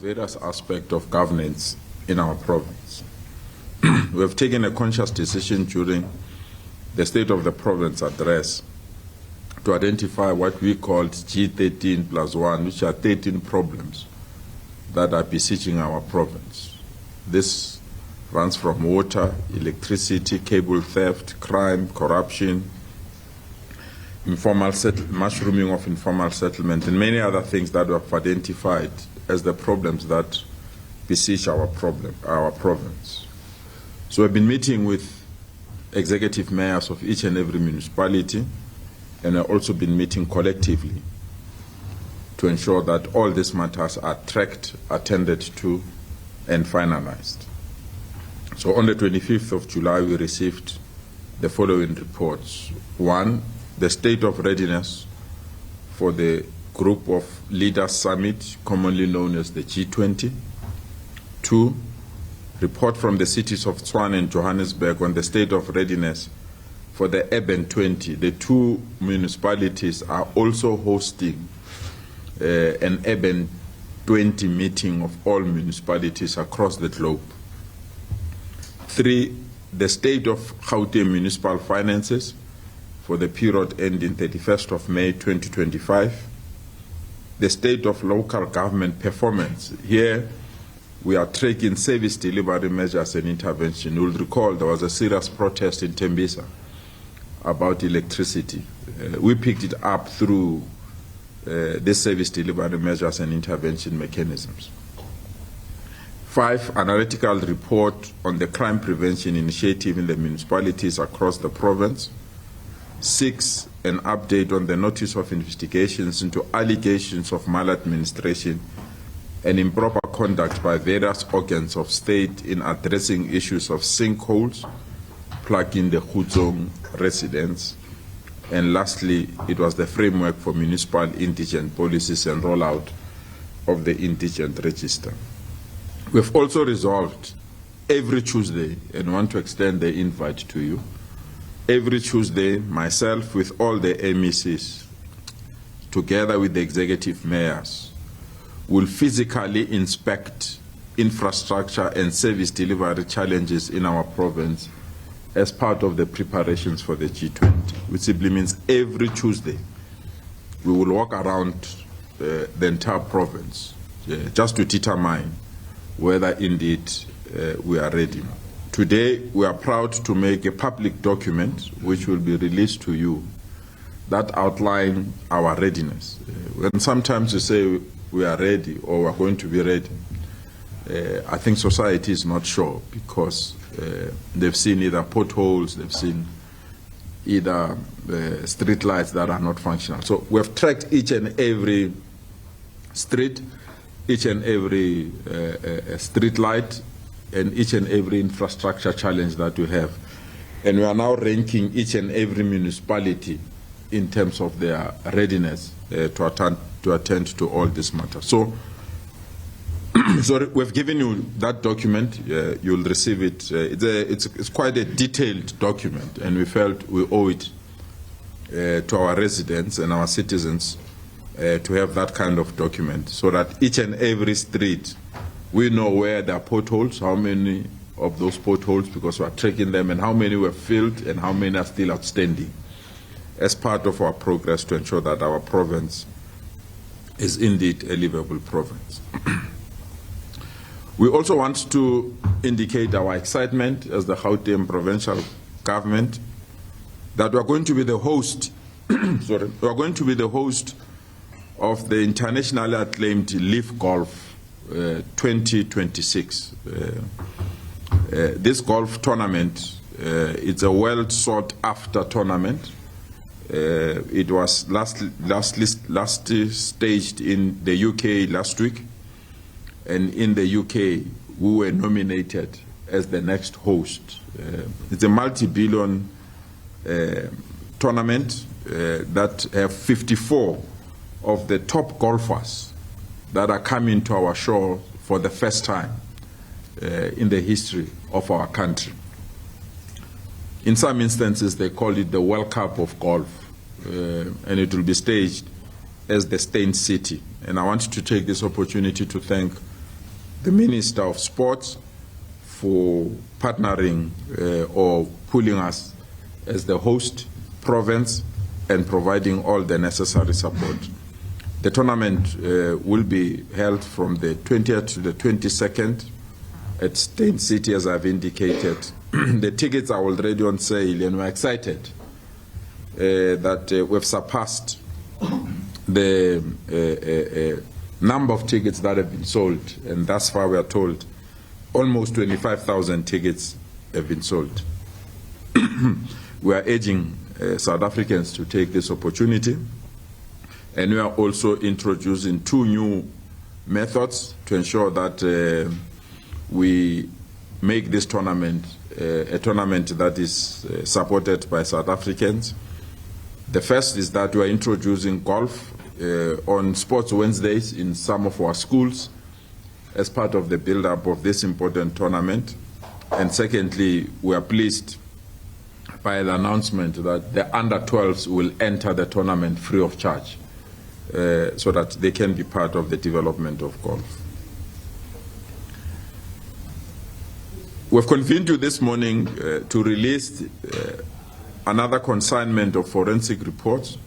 Various aspects of governance in our province. We have taken a conscious decision during the State of the Province address to identify what we called G13+1, which are 13 problems that are besieging our province. This runs from water, electricity, cable theft, crime, corruption, mushrooming of informal settlement, and many other things that we have identified as the problems that besiege our province. So we've been meeting with executive mayors of each and every municipality, and we've also been meeting collectively to ensure that all these matters are tracked, attended to, and finalized. So on the 25th of July, we received the following reports. 1, the state of readiness for the Group of Leaders Summit, commonly known as the G20. 2, report from the cities of Tshwane and Johannesburg on the state of readiness for the Urban 20. The two municipalities are also hosting an Urban 20 meeting of all municipalities across the globe. 3, the state of Gauteng municipal finances for the period ending 31st of May 2025. The state of local government performance. Here we are tracking service delivery measures and intervention. You will recall there was a serious protest in Tembisa about electricity. We picked it up through the service delivery measures and intervention mechanisms. 5, analytical report on the crime prevention initiative in the municipalities across the province. 6, an update on the notice of investigations into allegations of maladministration and improper conduct by various organs of state in addressing issues of sinkholes plaguing the Gauteng residents. And lastly, it was the framework for municipal indigent policies and rollout of the indigent register. We've also resolved every Tuesday, and want to extend the invite to you, every Tuesday, myself with all the MECs, together with the executive mayors, will physically inspect infrastructure and service delivery challenges in our province as part of the preparations for the G20, which simply means every Tuesday we will walk around the entire province just to determine whether indeed we are ready. Today, we are proud to make a public document which will be released to you that outline our readiness. When sometimes you say we are ready or we are going to be ready, I think society is not sure because they've seen either potholes, they've seen either street lights that are not functional. So we have tracked each and every street, each and every street light, and each and every infrastructure challenge that we have. And we are now ranking each and every municipality in terms of their readiness to attend to all these matters. So, we've given you that document. You'll receive it. It's quite a detailed document, and we felt we owe it to our residents and our citizens to have that kind of document so that each and every street, we know where there are potholes, how many of those potholes, because we are tracking them, and how many were filled and how many are still outstanding as part of our progress to ensure that our province is indeed a livable province. We also want to indicate our excitement as the Gauteng Provincial Government that we are going to be the host, we are going to be the host of the internationally acclaimed Leaf Golf 2026. This golf tournament, it's a well sought after tournament. It was last staged in the UK last week, and in the UK we were nominated as the next host. It's a multi-billion tournament that have 54 of the top golfers that are coming to our shore for the first time in the history of our country. In some instances, they call it the World Cup of Golf, and it will be staged as the Stain City. And I want to take this opportunity to thank the Minister of Sports for partnering or pulling us as the host province and providing all the necessary support. The tournament will be held from the 20th to the 22nd at Stein City, as I've indicated. The tickets are already on sale, and we're excited that we've surpassed the number of tickets that have been sold, and thus far we are told almost 25,000 tickets have been sold. We are urging South Africans to take this opportunity, and we are also introducing 2 new methods to ensure that we make this tournament a tournament that is supported by South Africans. The first is that we are introducing golf on Sports Wednesdays in some of our schools as part of the build-up of this important tournament. And secondly, we are pleased by the announcement that the under-12s will enter the tournament free of charge so that they can be part of the development of golf. We've convened you this morning to release another consignment of forensic reports.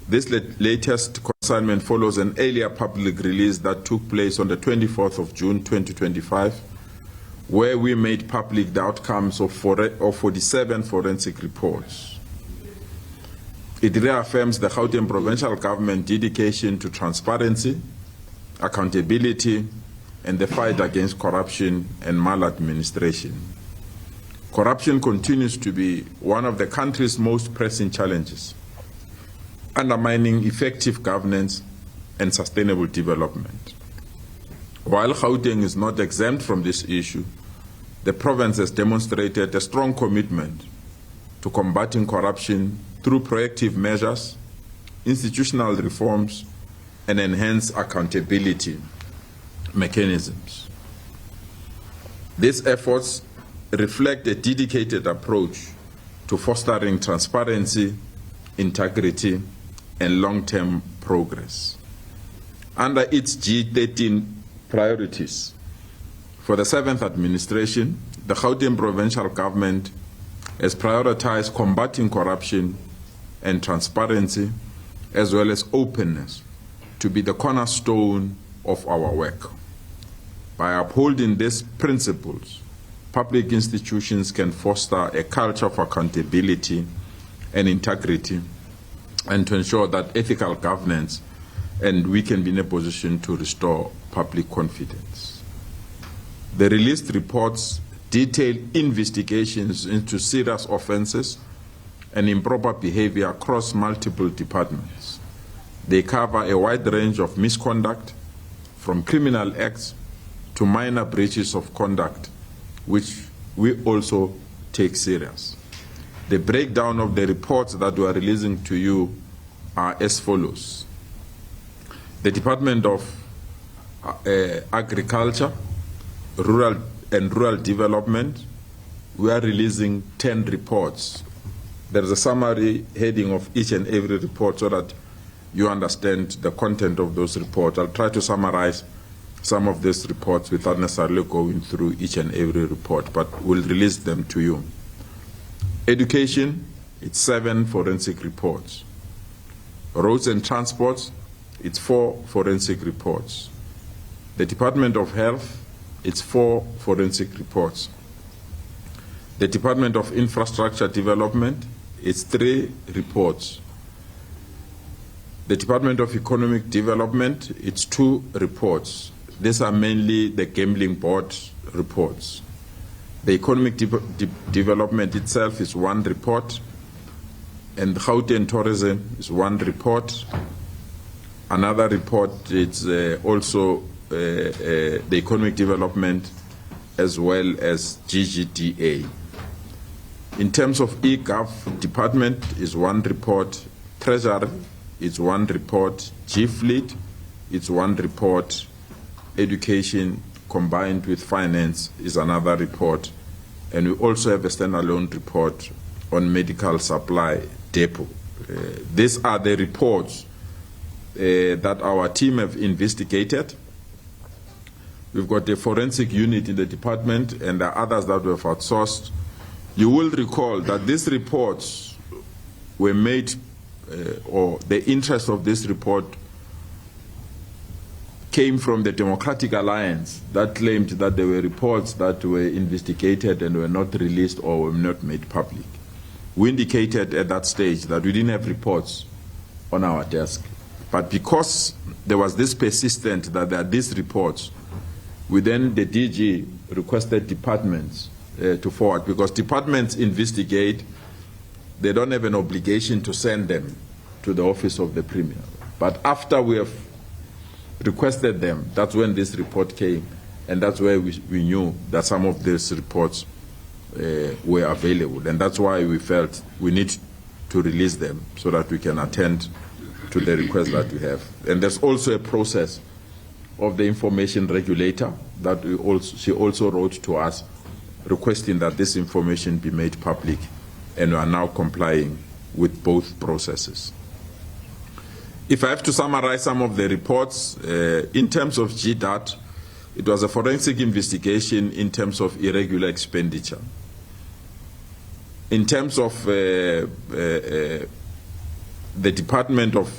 This latest consignment follows an earlier public release that took place on the 24th of June 2025, where we made public the outcomes of 47 forensic reports. It reaffirms the Gauteng Provincial Government dedication to transparency, accountability, and the fight against corruption and maladministration. Corruption continues to be one of the country's most pressing challenges, undermining effective governance and sustainable development. While Gauteng is not exempt from this issue, the province has demonstrated a strong commitment to combating corruption through proactive measures, institutional reforms, and enhanced accountability mechanisms. These efforts reflect a dedicated approach to fostering transparency, integrity, and long-term progress. Under its G13 priorities, for the 7th administration, the Gauteng Provincial Government has prioritized combating corruption and transparency, as well as openness, to be the cornerstone of our work. By upholding these principles, public institutions can foster a culture of accountability and integrity, and to ensure that ethical governance, and we can be in a position to restore public confidence. The released reports detail investigations into serious offenses and improper behavior across multiple departments. They cover a wide range of misconduct, from criminal acts to minor breaches of conduct, which we also take serious. The breakdown of the reports that we are releasing to you are as follows. The Department of Agriculture, Rural Development, we are releasing 10 reports. There is a summary heading of each and every report so that you understand the content of those reports. I'll try to summarize some of these reports without necessarily going through each and every report, but we'll release them to you. Education, it's 7 forensic reports. Roads and Transport, it's 4 forensic reports. The Department of Health, it's 4 forensic reports. The Department of Infrastructure Development, it's 3 reports. The Department of Economic Development, it's 2 reports. These are mainly the Gambling Board reports. The Economic Development itself is 1 report, and Gauteng Tourism is 1 report. Another report is also the Economic Development as well as GGDA. In terms of eGov Department is 1 report, Treasury is 1 report, G-Fleet is 1 report, Education combined with Finance is another report, and we also have a standalone report on Medical Supply Depot. These are the reports that our team have investigated. We've got a forensic unit in the department, and there are others that we've outsourced. You will recall that these reports were made, or the interest of this report came from the Democratic Alliance that claimed that there were reports that were investigated and were not released or were not made public. We indicated at that stage that we didn't have reports on our desk. But because there was this persistent that there are these reports, the DG requested departments to forward, because departments investigate, they don't have an obligation to send them to the office of the Premier. But after we have requested them, that's when this report came, and that's where we knew that some of these reports were available, and that's why we felt we need to release them so that we can attend to the request that we have. And there's also a process of the information regulator that she also wrote to us requesting that this information be made public, and we are now complying with both processes. If I have to summarize some of the reports, in terms of GDAT, it was a forensic investigation in terms of irregular expenditure. In terms of the Department of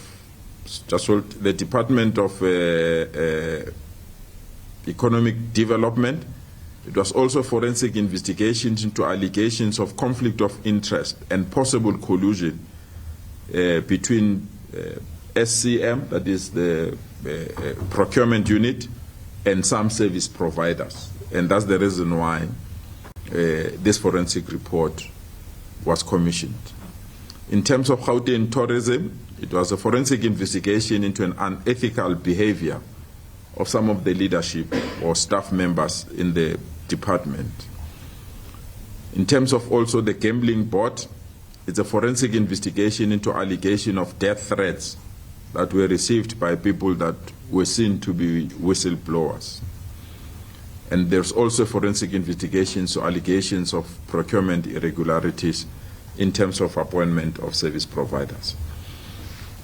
Economic Development, it was also forensic investigations into allegations of conflict of interest and possible collusion between SCM, that is the procurement unit, and some service providers. And that's the reason why this forensic report was commissioned. In terms of Gauteng tourism, it was a forensic investigation into an unethical behavior of some of the leadership or staff members in the department. In terms of also the gambling board, it's a forensic investigation into allegation of death threats that were received by people that were seen to be whistleblowers. And there's also forensic investigations or allegations of procurement irregularities in terms of appointment of service providers.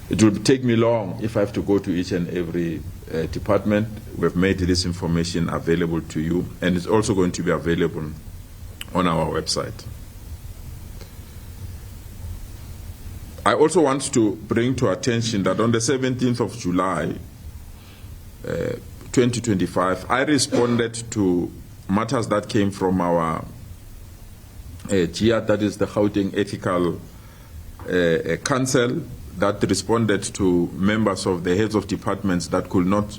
It will take me long if I have to go to each and every department. We've made this information available to you, and it's also going to be available on our website. I also want to bring to attention that on the 17th of July, 2025, I responded to matters that came from our GIAT, that is the Gauteng Ethical Council, that responded to members of the heads of departments that could not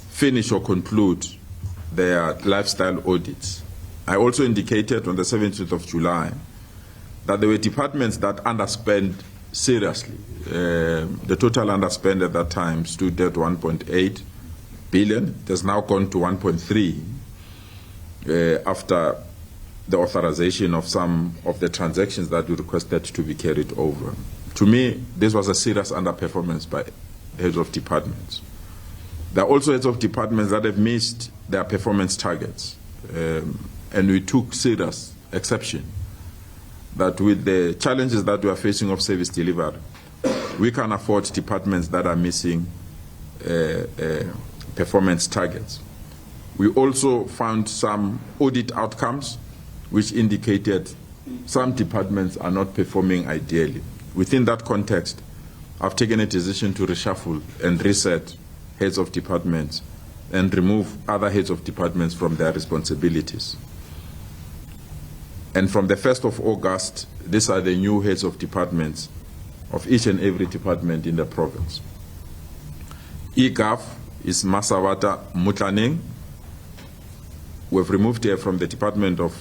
finish or conclude their lifestyle audits. I also indicated on the 17th of July that there were departments that underspent seriously. The total underspend at that time stood at 1.8 billion. It has now gone to 1.3 after the authorization of some of the transactions that we requested to be carried over. To me, this was a serious underperformance by heads of departments. There are also heads of departments that have missed their performance targets, and we took serious exception that with the challenges that we are facing of service delivery, we can afford departments that are missing performance targets. We also found some audit outcomes which indicated some departments are not performing ideally. Within that context, I've taken a decision to reshuffle and reset heads of departments and remove other heads of departments from their responsibilities. And from the 1st of August, these are the new heads of departments of each and every department in the province. EGAF is Masawata Mutlaneng. We've removed her from the Department of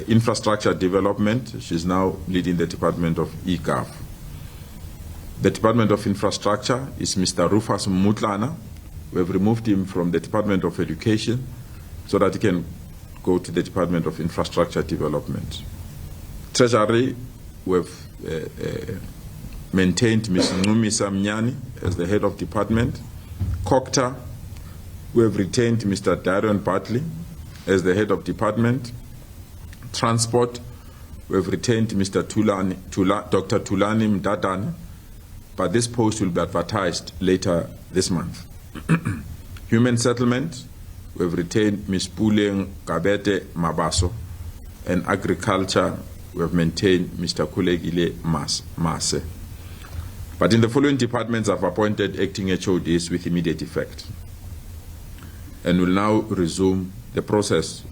Infrastructure Development. She's now leading the Department of EGAF. The Department of Infrastructure is Mr. Rufus Mutlana. We've removed him from the Department of Education so that he can go to the Department of Infrastructure Development. Treasury, we've maintained Ms. Numisa Mnyani as the head of department. COCTA, we have retained Mr. Darion Bartley as the head of department. Transport, we have retained Mr. Dr. Tulani Mdadane, but this post will be advertised later this month. Human Settlement, We have retained Ms. Puleng Kabete Mabaso, and agriculture, we have maintained Mr. Kulegile Mase. But in the following departments, I've appointed acting HODs with immediate effect, and will now resume the process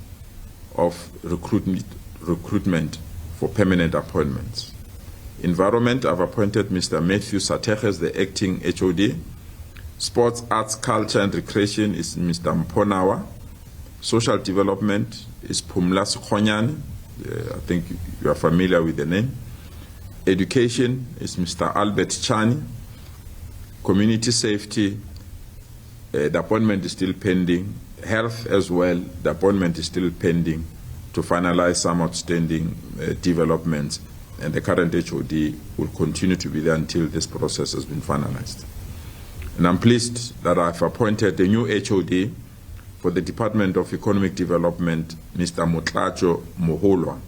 of recruitment for permanent appointments. Environment, I've appointed Mr. Matthew Sateches, the acting HOD. Sports, Arts, Culture and Recreation is Mr. Mponawa. Social Development is Pumlas Khonyane. I think you are familiar with the name. Education is Mr. Albert Chani. Community Safety, the appointment is still pending. Health as well, the appointment is still pending to finalize some outstanding developments, and the current HOD will continue to be there until this process has been finalized. And I'm pleased that I've appointed a new HOD for the Department of Economic Development, Mr. Motlacho Moholwa.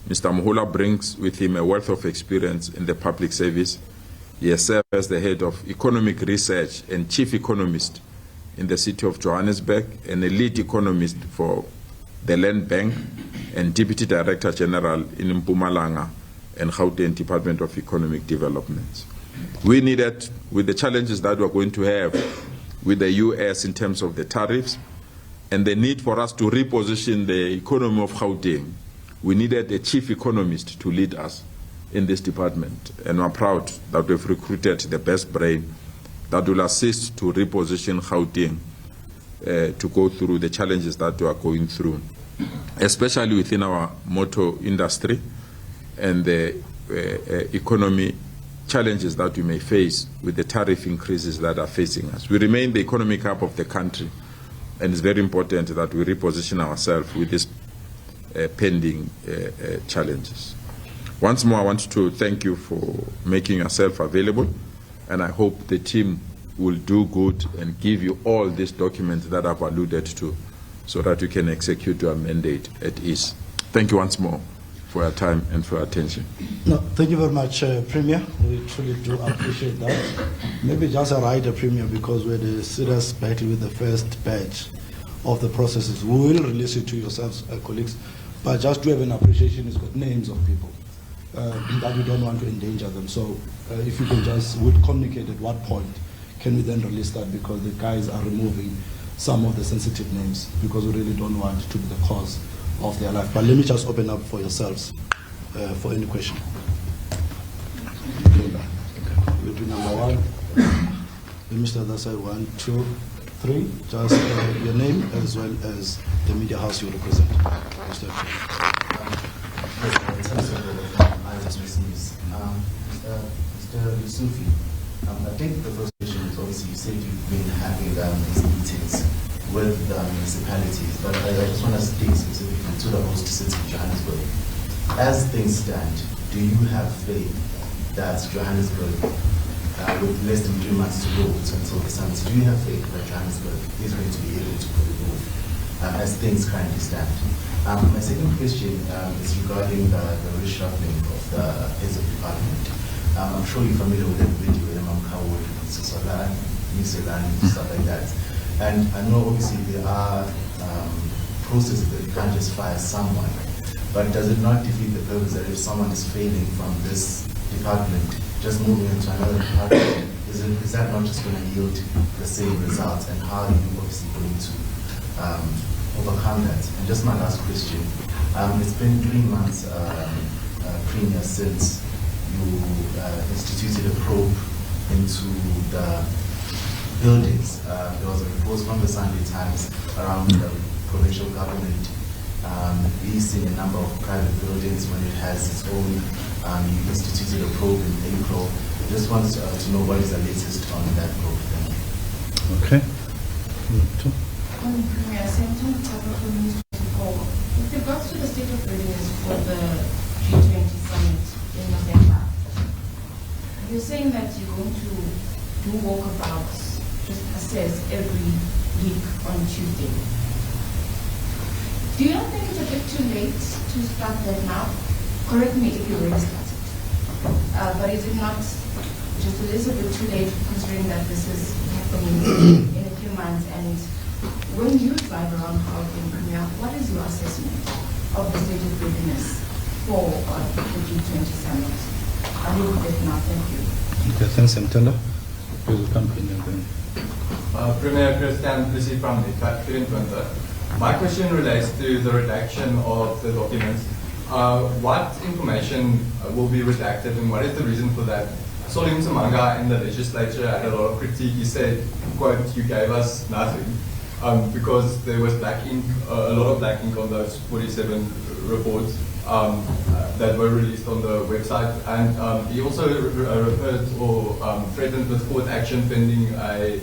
Mr. Moholwa brings with him a wealth of experience in the public service. He has served as the head of economic research and chief economist in the city of Johannesburg, and a lead economist for the Land Bank, and Deputy Director General in Mpumalanga and Gauteng Department of Economic Development. We needed, with the challenges that we're going to have with the US in terms of the tariffs and the need for us to reposition the economy of Gauteng, we needed a chief economist to lead us in this department. And we're proud that we've recruited the best brain that will assist to reposition Gauteng to go through the challenges that we are going through, especially within our motor industry and the economy challenges that we may face with the tariff increases that are facing us. We remain the economic hub of the country, and it's very important that we reposition ourselves with these pending challenges. Once more, I want to thank you for making yourself available, and I hope the team will do good and give you all these documents that I've alluded to so that you can execute your mandate at ease. Thank you once more for your time and for your attention. No, thank you very much, Premier. We truly do appreciate that. Maybe just a rider, Premier, because we had a serious battle with the first batch of the processes. We will release it to yourselves, colleagues, but just to have an appreciation, it's got names of people that we don't want to endanger them. So if you can just would communicate at what point can we then release that, because the guys are removing some of the sensitive names because we really don't want to be the cause of their life. But let me just open up for yourselves for any question. Okay. We'll do number one. Let me start that side. 1, 2, 3. Just your name as well as the media house you represent. Mr. Lesufi, I think the first question is, obviously you said you've been having these meetings with the municipalities, but I just want to stick specifically to the host city of Johannesburg. As things stand, do you have faith that Johannesburg, with less than 3 months to go until the summit, do you have faith that Johannesburg is going to be able to pull it off as things currently stand? My second question is regarding the reshuffling of the heads of department. I'm sure you're familiar with that video with Mamka working on Sisolan, New Zealand, and stuff like that. And I know obviously there are processes that you can't just fire someone, but does it not defeat the purpose that if someone is failing from this department, just moving into another department, is that not just going to yield the same results? And how are you obviously going to overcome that? And just my last question, it's been 3 months, Premier, since you instituted a probe into the buildings. There was a report from the Sunday Times around the provincial government leasing a number of private buildings when it has its own. You instituted a probe in April. I just want to know what is the latest on that probe. Thank you. Okay. Premier, same time with regards to the state of readiness for the G20 summit in November, you're saying that you're going to do walkabouts, just assess every week on Tuesday. Do you not think it's a bit too late to start that now? Correct me if you already started. But is it not just a little bit too late, considering that this is happening in a few months and When you drive around Gauteng Premier, what is your assessment of the state of readiness for the G20 summit? I leave it now. Thank you. Okay, thanks, Mtanda. Please come in and then. Premier Christian Plessis from the Factory Winter. My question relates to the redaction of the documents. What information will be redacted and what is the reason for that? Solim Samanga in the legislature had a lot of critique. He said, quote, you gave us nothing because there was black ink, a lot of black ink on those 47 reports that were released on the website. And he also referred or threatened with court action pending a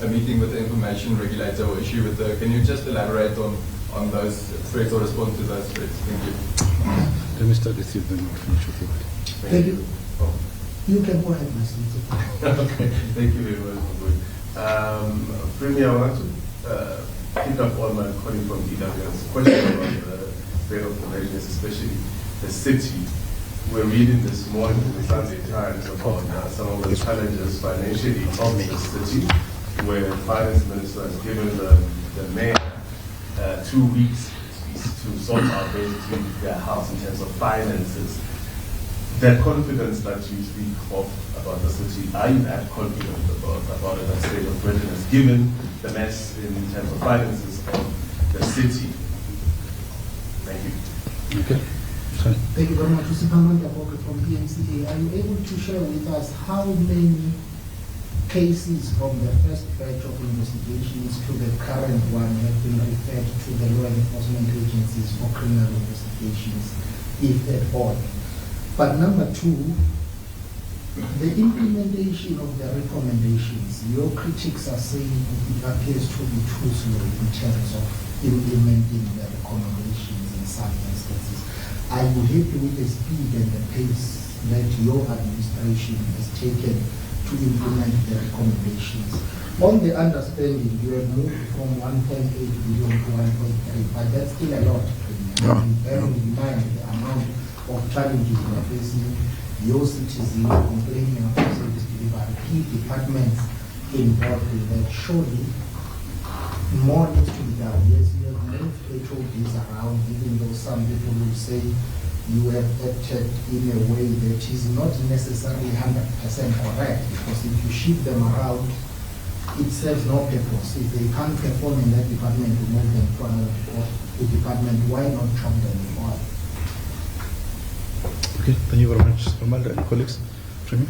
meeting with the information regulator or issue with the, can you just elaborate on those threats or respond to those threats? Thank you. Let me start with you, then we'll finish with you. Thank you. You can go ahead, Mr. Okay, thank you very much. Premier, I want to pick up on my colleague from DW's question about the state of relations, especially the city. We're reading this morning in the Sunday Times about some of the challenges financially of the city, where the finance minister has given the mayor 2 weeks to sort out basically their house in terms of finances. That confidence that you speak of about the city, are you that confident about it, that state of readiness, given the mess in terms of finances of the city? Thank you. Okay. Sorry. Thank you very much. Usipamanda Boke from ENCA. Are you able to share with us how many cases from the first batch of investigations to the current one have been referred to the law enforcement agencies for criminal investigations, if at all? But number two, the implementation of the recommendations, your critics are saying it appears to be too slow in terms of implementing the recommendations in some instances. Are you happy with the speed and the pace that your administration has taken to implement the recommendations? On the understanding, you have moved from 1.8 billion to 1.3, but that's still a lot. Bearing in mind the amount of challenges we are facing, your citizens complaining about service delivery, key departments involved in that. Surely more needs to be done. Yes, you have moved HODs around, even though some people will say you have acted in a way that is not necessarily 100% correct, because if you shift them around, it serves no purpose. If they can't perform in that department, you move them to another department. Why not chop them all? Okay, thank you very much, Romaldo and colleagues. Premier?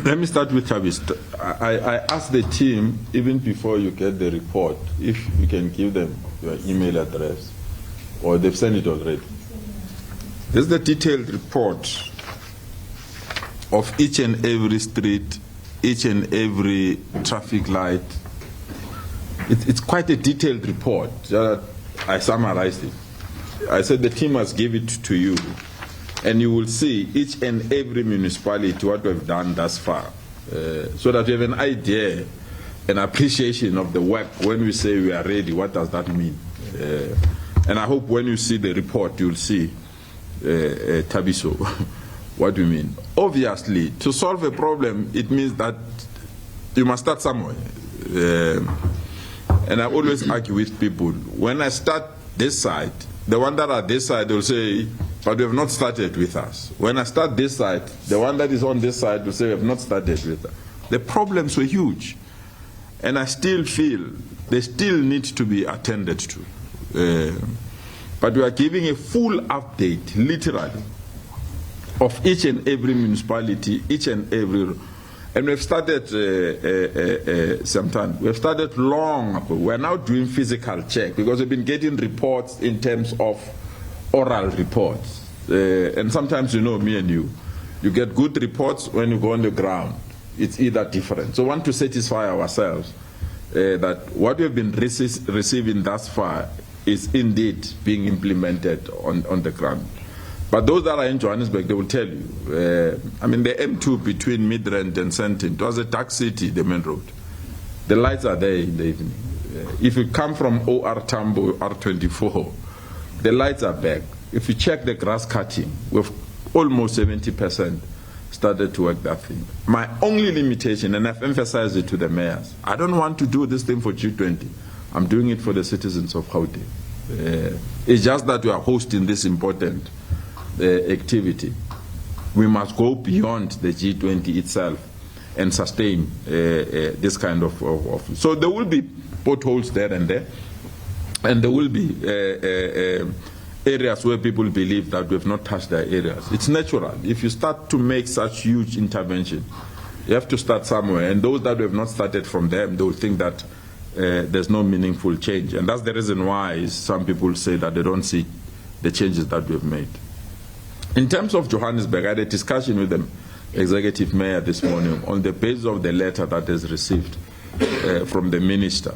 Let me start with Travis. I asked the team, even before you get the report, if you can give them your email address, or they've sent it already. This is the detailed report of each and every street, each and every traffic light. It's quite a detailed report. I summarized it. I said the team must give it to you, and you will see each and every municipality what we've done thus far, so that you have an idea, an appreciation of the work. When we say we are ready, what does that mean? And I hope when you see the report, you'll see, Tabiso, what do you mean? Obviously, to solve a problem, it means that you must start somewhere. And I always argue with people, when I start this side, the one that are this side will say, but we have not started with us. When I start this side, the one that is on this side will say, we have not started with us. The problems were huge. And I still feel they still need to be attended to. But we are giving a full update, literally, of each and every municipality, each and every. And we've started sometime. We've started long ago. We're now doing physical check because we've been getting reports in terms of oral reports. And sometimes, you know, me and you get good reports when you go on the ground. It's either different. So we want to satisfy ourselves that what we've been receiving thus far is indeed being implemented on the ground. But those that are in Johannesburg, they will tell you. I mean, the M2 between Midrand and Sentin, it was a dark city, the main road. The lights are there in the evening. If you come from OR Tambo, R24, the lights are back. If you check the grass cutting, with almost 70% started to work that thing. My only limitation, and I've emphasized it to the mayors, I don't want to do this thing for G20. I'm doing it for the citizens of Gauteng. It's just that we are hosting this important activity. We must go beyond the G20 itself and sustain this kind of. So there will be potholes there, and there will be areas where people believe that we have not touched their areas. It's natural. If you start to make such huge intervention, you have to start somewhere, and those that have not started from them, they will think that there's no meaningful change. And that's the reason why some people say that they don't see the changes that we've made. In terms of Johannesburg, I had a discussion with the executive mayor this morning on the basis of the letter that is received from the minister,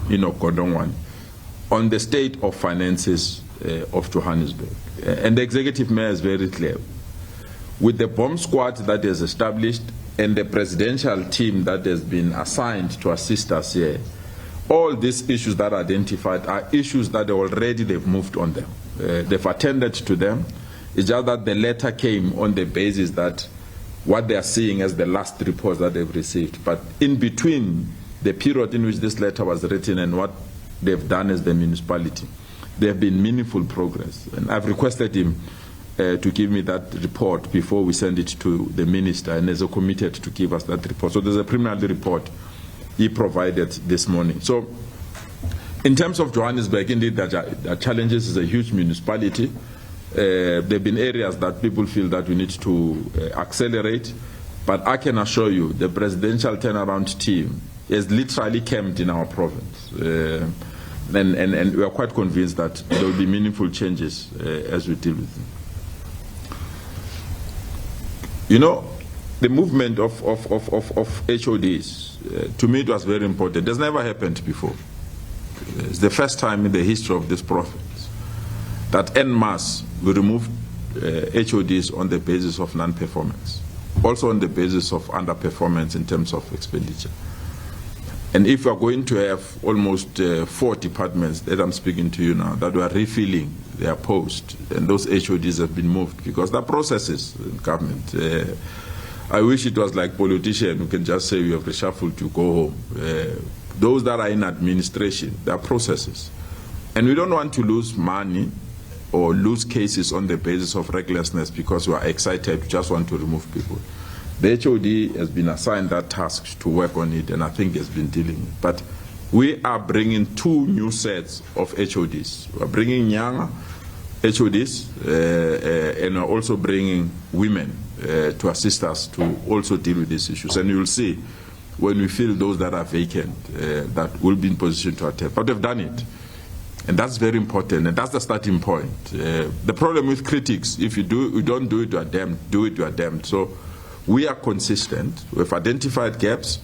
Godongwan, on the state of finances of Johannesburg. And the executive mayor is very clear. With the bomb squad that is established and the presidential team that has been assigned to assist us here, all these issues that are identified are issues that they've moved on them. They've attended to them. It's just that the letter came on the basis that what they are seeing as the last report that they've received. But in between the period in which this letter was written and what they've done as the municipality, there have been meaningful progress. And I've requested him to give me that report before we send it to the minister, and he's committed to give us that report. So there's a preliminary report he provided this morning. So in terms of Johannesburg, indeed, the challenges is a huge municipality. There have been areas that people feel that we need to accelerate, but I can assure you the presidential turnaround team is literally camped in our province. And we are quite convinced that there will be meaningful changes as we deal with them. You know, the movement of HODs, to me it was very important. It has never happened before. It's the first time in the history of this province that en masse we removed HODs on the basis of non-performance, also on the basis of underperformance in terms of expenditure. And if we are going to have almost 4 departments that I'm speaking to you now that we are refilling their post, and those HODs have been moved because there are processes in government. I wish it was like politicians who can just say you have reshuffled, you go home. Those that are in administration, there are processes. And we don't want to lose money or lose cases on the basis of recklessness because we are excited, we just want to remove people. The HOD has been assigned that task to work on it, and I think has been dealing with it. But we are bringing 2 new sets of HODs. We are bringing young HODs and we're also bringing women to assist us to also deal with these issues. And you'll see when we fill those that are vacant that will be in position to attend. But they've done it. And that's very important, and that's the starting point. The problem with critics, if you don't do it, you are damned. Do it, you are damned. So we are consistent. We've identified gaps,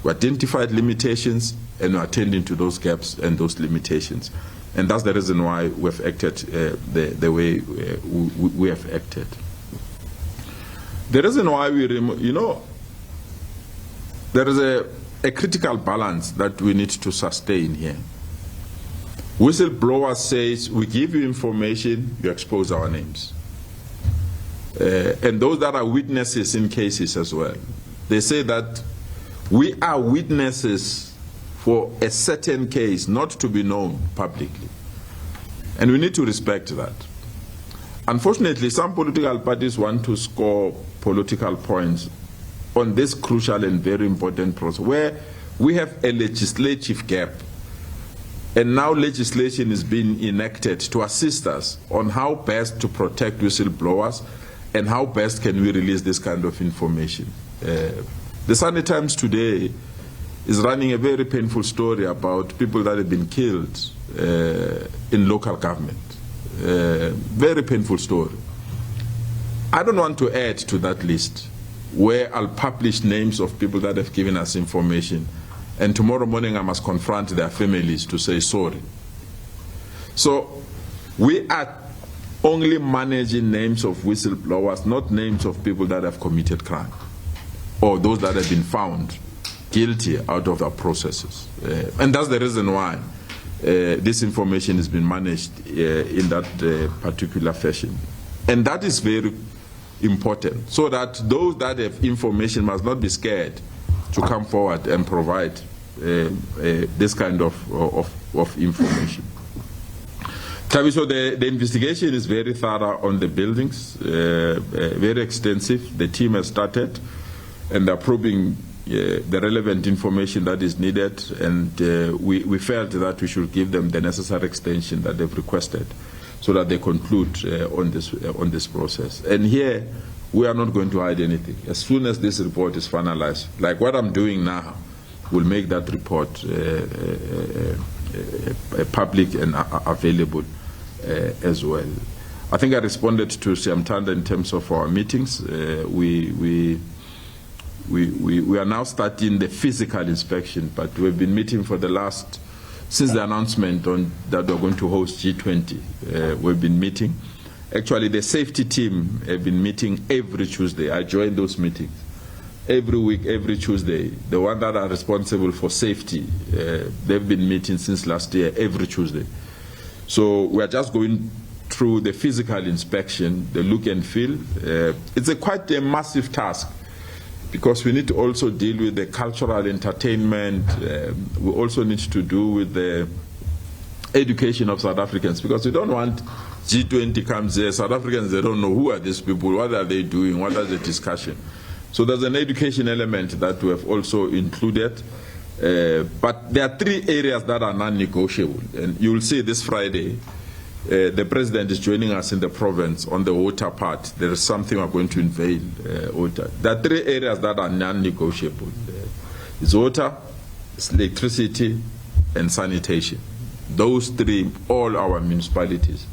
we identified limitations, and we're attending to those gaps and those limitations. And that's the reason why we've acted the way we have acted. The reason why we there is a critical balance that we need to sustain here. Whistleblower says, we give you information, you expose our names. And those that are witnesses in cases as well, they say that we are witnesses for a certain case not to be known publicly. And we need to respect that. Unfortunately, some political parties want to score political points on this crucial and very important process where we have a legislative gap. And now legislation is being enacted to assist us on how best to protect whistleblowers and how best can we release this kind of information. The Sunday Times today is running a very painful story about people that have been killed in local government. Very painful story. I don't want to add to that list where I'll publish names of people that have given us information, and tomorrow morning I must confront their families to say sorry. So we are only managing names of whistleblowers, not names of people that have committed crime or those that have been found guilty out of our processes. And that's the reason why this information has been managed in that particular fashion. And that is very important, so that those that have information must not be scared to come forward and provide this kind of information. So the investigation is very thorough on the buildings, very extensive. The team has started, and they're probing the relevant information that is needed, and we felt that we should give them the necessary extension that they've requested, so that they conclude on this process. And here, we are not going to hide anything. As soon as this report is finalized, like what I'm doing now, we'll make that report public and available as well. I think I responded to Siamtanda in terms of our meetings. We are now starting the physical inspection, but we've been meeting for the last, since the announcement that we're going to host G20, we've been meeting. Actually, the safety team have been meeting every Tuesday. I joined those meetings every week, every Tuesday. The ones that are responsible for safety, they've been meeting since last year, every Tuesday. So we are just going through the physical inspection, the look and feel. It's quite a massive task, because we need to also deal with the cultural entertainment. We also need to do with the education of South Africans, because we don't want G20 comes there, South Africans, they don't know who are these people, what are they doing, what are the discussion. So there's an education element that we have also included. But there are 3 areas that are non-negotiable. And you will see this Friday, the president is joining us in the province on the water part. There is something we're going to unveil, water. There are 3 areas that are non-negotiable. It's water, it's electricity, and sanitation. Those 3, all our municipalities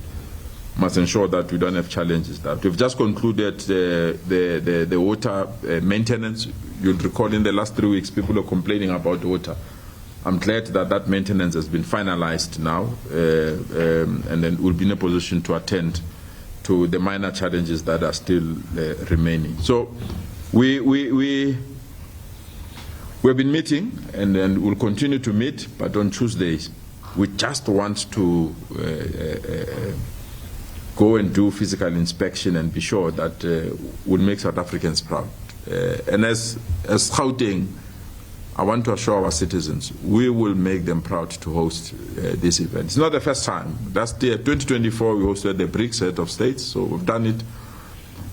must ensure that we don't have challenges. That we've just concluded the water maintenance. You'll recall in the last 3 weeks, people are complaining about water. I'm glad that that maintenance has been finalized now, and then we'll be in a position to attend to the minor challenges that are still remaining. So we've been meeting, and then we'll continue to meet, but on Tuesdays, we just want to go and do physical inspection and be sure that we'll make South Africans proud. And as Gauteng, I want to assure our citizens, we will make them proud to host this event. It's not the first time. Last year, 2024, we hosted the BRICS head of states, so we've done it.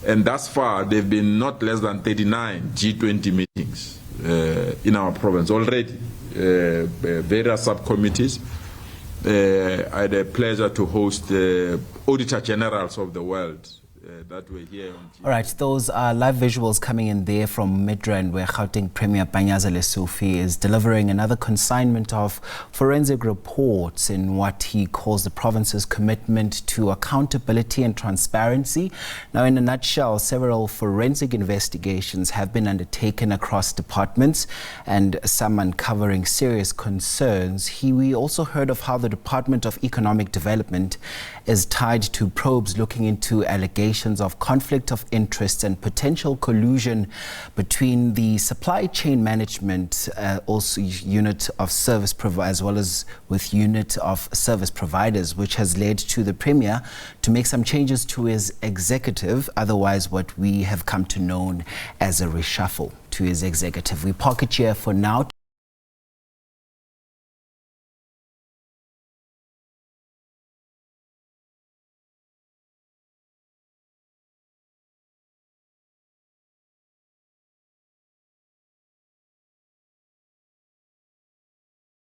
And thus far, there have been not less than 39 G20 meetings in our province already, various subcommittees. I had a pleasure to host the Auditor Generals of the world that were here. All right, those are live visuals coming in there from Midrand, where Gauteng Premier Panyaza Lesufi is delivering another consignment of forensic reports in what he calls the province's commitment to accountability and transparency. Now, in a nutshell, several forensic investigations have been undertaken across departments, and some uncovering serious concerns. We also heard of how the Department of Economic Development is tied to probes looking into allegations of conflict of interest and potential collusion between the supply chain management also unit of service as well as with unit of service providers, which has led to the Premier to make some changes to his executive, otherwise what we have come to know as a reshuffle to his executive. We park it here for now.